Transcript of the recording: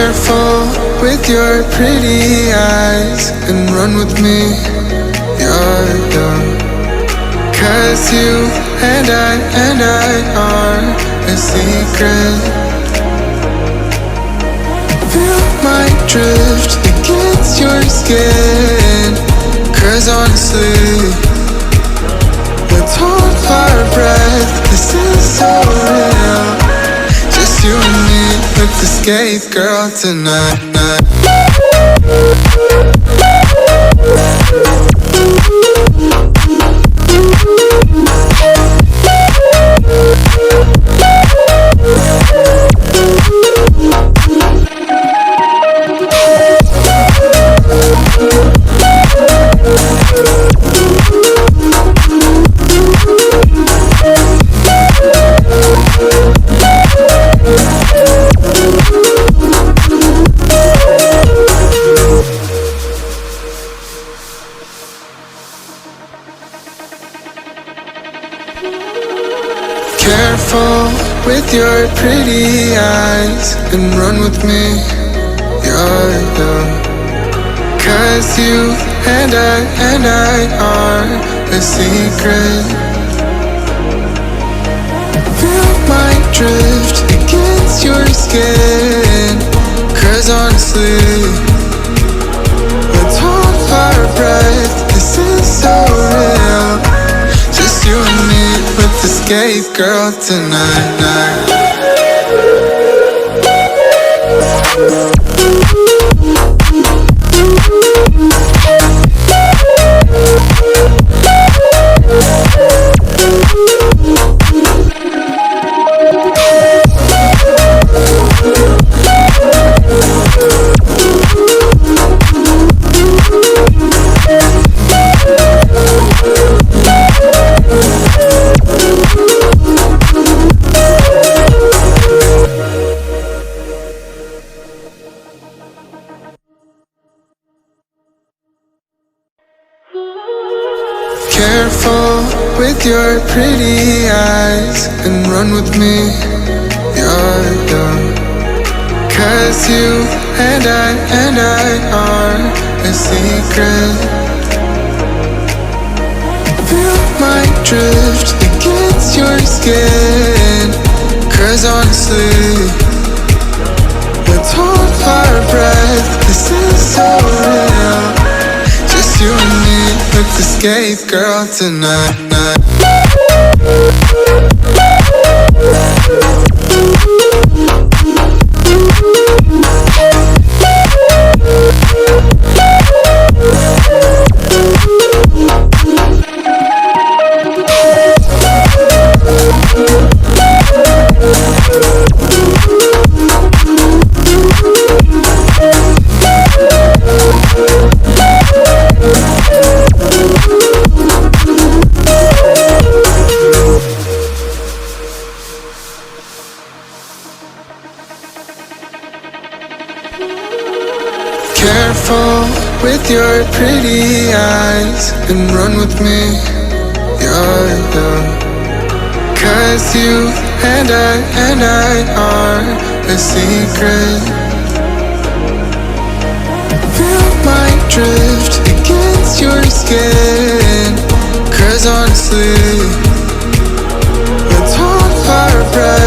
Careful with your pretty eyes and run with me, you're young. 'Cause you and I are a secret. Feel my drift against your skin. 'Cause honestly, let's hold our breath, this is so real. Just you and me, let's escape, girl, tonight. Careful with your pretty eyes and run with me, you're young. 'Cause you and I are a secret. Feel my drift against your skin. 'Cause honestly, let's hold our breath, this is so real. Just you and me, let's escape, girl, tonight. Careful with your pretty eyes and run with me, you're young. 'Cause you and I are a secret. Feel my drift against your skin. 'Cause honestly, let's hold our breath, this is so real. Just you and me, let's escape, girl, tonight. Careful with your pretty eyes and run with me, you're young. 'Cause you and I are a secret. Feel my drift against your skin. 'Cause honestly, let's hold our breath,